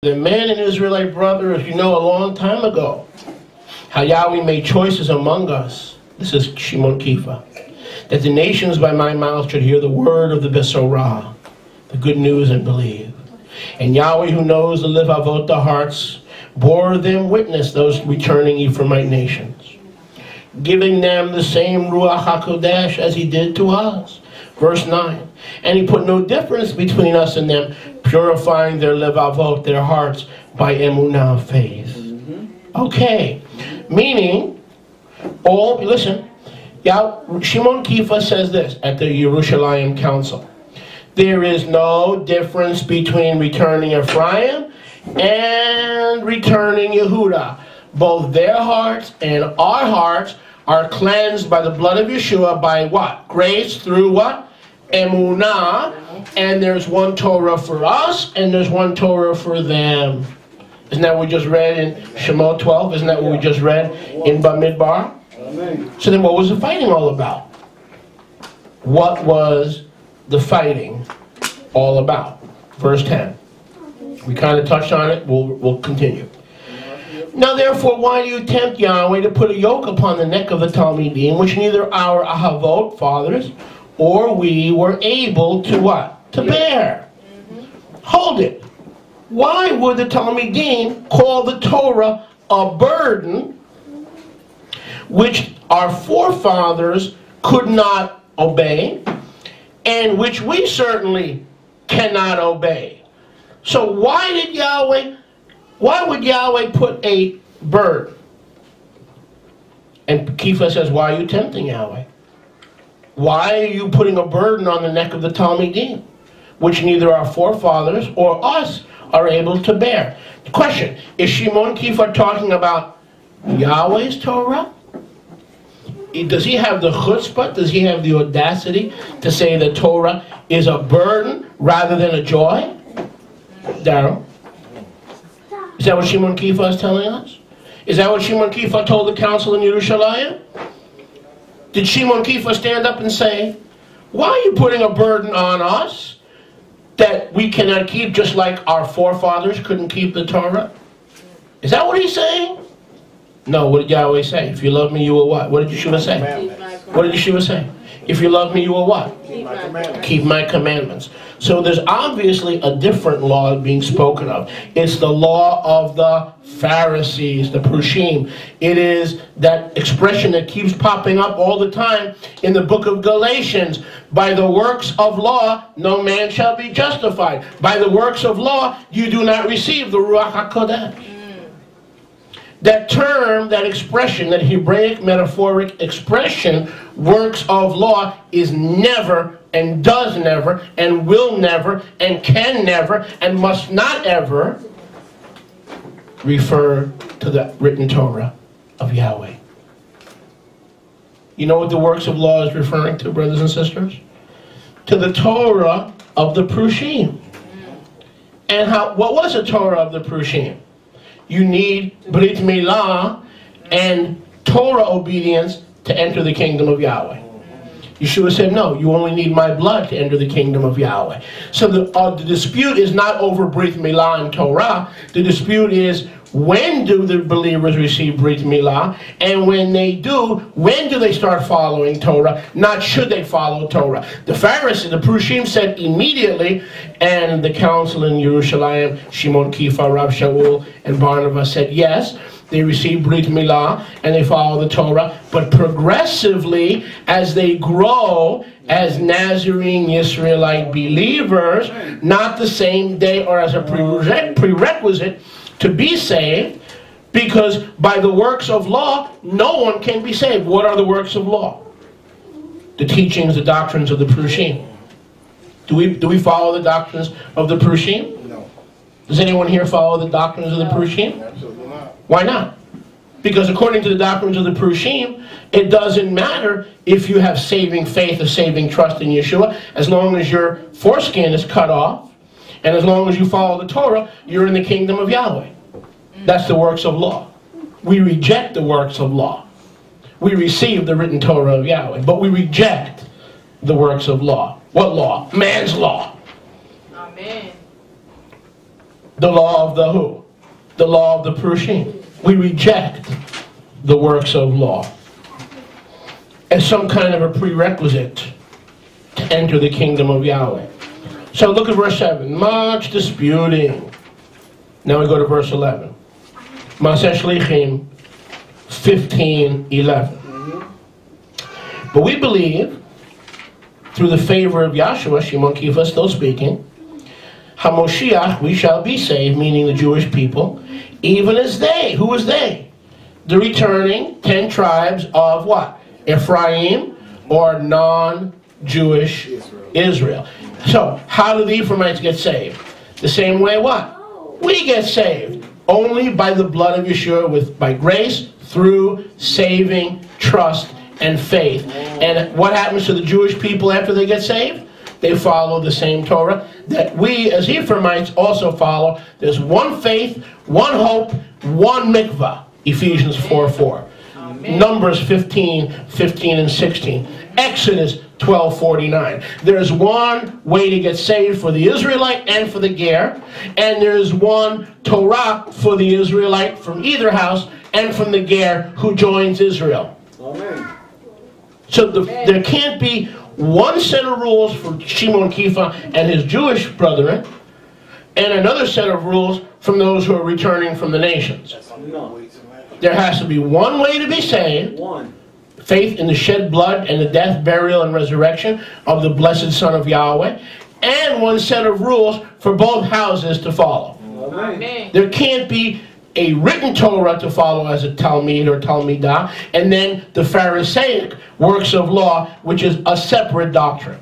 The man and Israelite brother, as you know, a long time ago, how Yahweh made choices among us. This is Shimon Kifa. That the nations by my mouth should hear the word of the Besorah, the good news, and believe. And Yahweh, who knows the livavot, the hearts, bore them witness, those returning Ephraimite nations, giving them the same Ruach HaKodesh as he did to us. Verse 9. And he put no difference between us and them, purifying their levavot, their hearts, by emunah, faith. Okay. Meaning, listen, Shimon Kifa says this at the Yerushalayim Council. There is no difference between returning Ephraim and returning Yehudah. Both their hearts and our hearts are cleansed by the blood of Yeshua by what? Grace through what? Emunah. And there's one Torah for us and there's one Torah for them. Isn't that what we just read in Shemot 12? Isn't that what we just read in Bamidbar? So then what was the fighting all about? What was the fighting all about? Verse 10. We kind of touched on it. We'll continue. Now therefore, why do you tempt Yahweh to put a yoke upon the neck of the Talmidim, which neither our Ahavot, fathers, or we were able to what? To bear. Hold it. Why would the Talmidim call the Torah a burden which our forefathers could not obey, and which we certainly cannot obey? So why would Yahweh put a burden? And Kifa says, why are you tempting Yahweh? Why are you putting a burden on the neck of the Talmidim, which neither our forefathers or us are able to bear? The question, is Shimon Kifa talking about Yahweh's Torah? Does he have the chutzpah? Does he have the audacity to say the Torah is a burden rather than a joy? Darryl? Is that what Shimon Kifa is telling us? Is that what Shimon Kifa told the council in Yerushalayim? Did Shimon Kifa stand up and say, why are you putting a burden on us that we cannot keep just like our forefathers couldn't keep the Torah? Is that what he's saying? No, what did Yahweh say? If you love me, you will what? What did Yeshua say? What did Yeshua say? If you love me, you will what? Keep my commandments. So there's obviously a different law being spoken of. It's the law of the Pharisees, the Prushim. It is that expression that keeps popping up all the time in the book of Galatians. By the works of law, no man shall be justified. By the works of law, you do not receive the Ruach HaKodesh. That term, that expression, that Hebraic metaphoric expression, works of law, is never and does never and will never and can never and must not ever refer to the written Torah of Yahweh. You know what the works of law is referring to, brothers and sisters? To the Torah of the Prushim. And what was the Torah of the Prushim? You need Brit Milah and Torah obedience to enter the kingdom of Yahweh. Yeshua said, no, you only need my blood to enter the kingdom of Yahweh. So the dispute is not over Brit Milah and Torah. The dispute is, when do the believers receive Brit Milah? And when they do, when do they start following Torah? Not should they follow Torah. The Pharisees, the Prushim, said immediately, and the council in Yerushalayim, Shimon Kifa, Rav Shaul, and Barnabas said yes. They receive Brit Milah and they follow the Torah. But progressively, as they grow as Nazarene Israelite believers, not the same day or as a prerequisite to be saved, because by the works of law, no one can be saved. What are the works of law? The teachings, the doctrines of the Prushim. Do we follow the doctrines of the Prushim? No. Does anyone here follow the doctrines of the Prushim? Absolutely not. Why not? Because according to the doctrines of the Prushim, it doesn't matter if you have saving faith or saving trust in Yeshua, as long as your foreskin is cut off, and as long as you follow the Torah, you're in the kingdom of Yahweh. That's the works of law. We reject the works of law. We receive the written Torah of Yahweh, but we reject the works of law. What law? Man's law. Amen. the law of the who? The law of the Prushim. We reject the works of law as some kind of a prerequisite to enter the kingdom of Yahweh. So look at verse 7. Much disputing. Now we go to verse 11. Maaseh Shlichim 15:11. But we believe, through the favor of Yahshua, Shimon Kifa still speaking, HaMoshiach, we shall be saved, meaning the Jewish people, even as they. Who is they? The returning 10 tribes of what? Ephraim, or non-Jewish Israel. So, how do the Ephraimites get saved? The same way what? We get saved. Only by the blood of Yeshua, by grace, through saving trust and faith. And what happens to the Jewish people after they get saved? They follow the same Torah that we as Ephraimites also follow. There's one faith, one hope, one mikvah. Ephesians 4:4. Numbers 15:15 and 16. Exodus 12:49. There's one way to get saved for the Israelite and for the Ger, and there's one Torah for the Israelite from either house and from the Ger who joins Israel. Amen. So there can't be one set of rules for Shimon Kifa and his Jewish brethren, and another set of rules from those who are returning from the nations. There has to be one way to be saved. Faith in the shed blood and the death, burial, and resurrection of the blessed Son of Yahweh. And one set of rules for both houses to follow. Amen. There can't be a written Torah to follow as a Talmud or Talmidah, and then the Pharisaic works of law, which is a separate doctrine.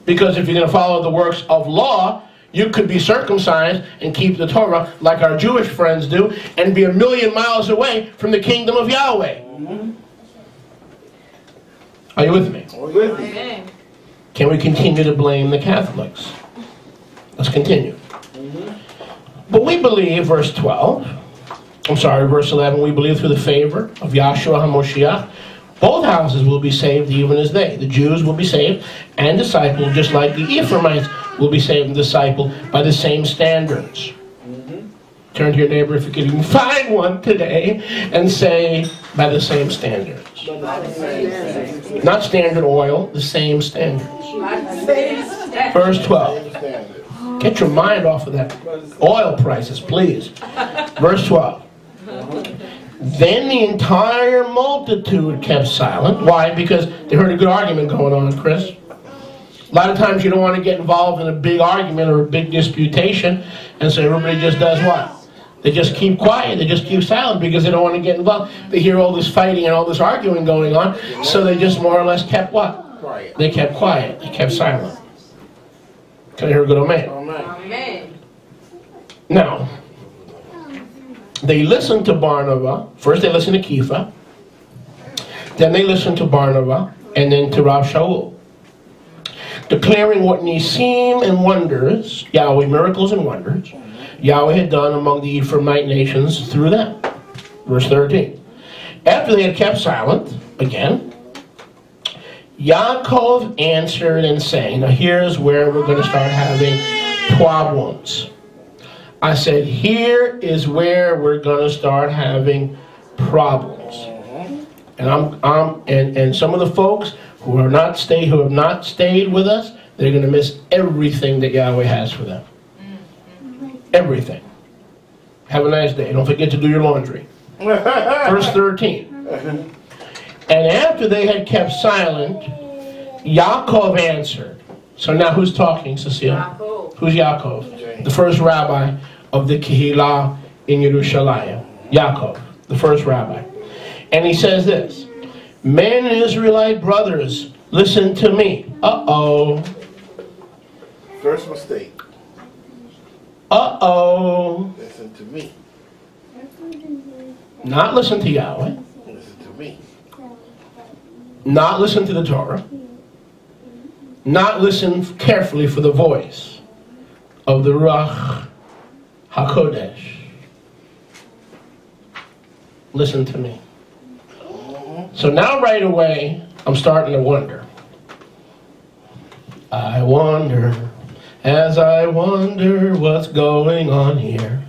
Because if you're going to follow the works of law, you could be circumcised and keep the Torah like our Jewish friends do and be 1,000,000 miles away from the kingdom of Yahweh. Are you with me? Amen. Can we continue to blame the Catholics? Let's continue. But we believe, verse 11, we believe through the favor of Yahshua HaMoshiach, both houses will be saved even as they. The Jews will be saved and discipled, just like the Ephraimites will be saved and discipled by the same standards. Turn to your neighbor, if you can even find one today, and say, by the same standards. Not standard oil, the same standards. Verse 12. Get your mind off of that oil prices, please. Verse 12. Then the entire multitude kept silent. Why? Because they heard a good argument going on, Chris. A lot of times you don't want to get involved in a big argument or a big disputation, and so everybody just does what? They just keep quiet. They just keep silent because they don't want to get involved. They hear all this fighting and all this arguing going on, so they just more or less kept what? Quiet. They kept quiet. They kept silent. Can I hear a good amen? Amen. Now, they listened to Barnabas. First they listened to Kepha. Then they listened to Barnabas. And then to Rav Shaul. Declaring what Nisim and wonders, Yahweh miracles and wonders, Yahweh had done among the Ephraimite nations through them. Verse 13. After they had kept silent, again, Yaakov answered and saying, now here's where we're going to start having problems. I said, here is where we're going to start having problems. And and some of the folks who have not stayed with us, they're going to miss everything that Yahweh has for them. Everything. Have a nice day. Don't forget to do your laundry. Verse 13. And after they had kept silent, Yaakov answered. So now who's talking, Cecile? Yaakov. Who's Yaakov? The first rabbi of the Kehillah in Yerushalayim. Yaakov, the first rabbi. And he says this, men and Israelite brothers, listen to me. Uh-oh. First mistake. Uh-oh. Listen to me. Not listen to Yahweh. Listen to me. Not listen to the Torah. Not listen carefully for the voice of the Ruach HaKodesh. Listen to me. So now right away, I'm starting to wonder. I wonder, As I wonder what's going on here.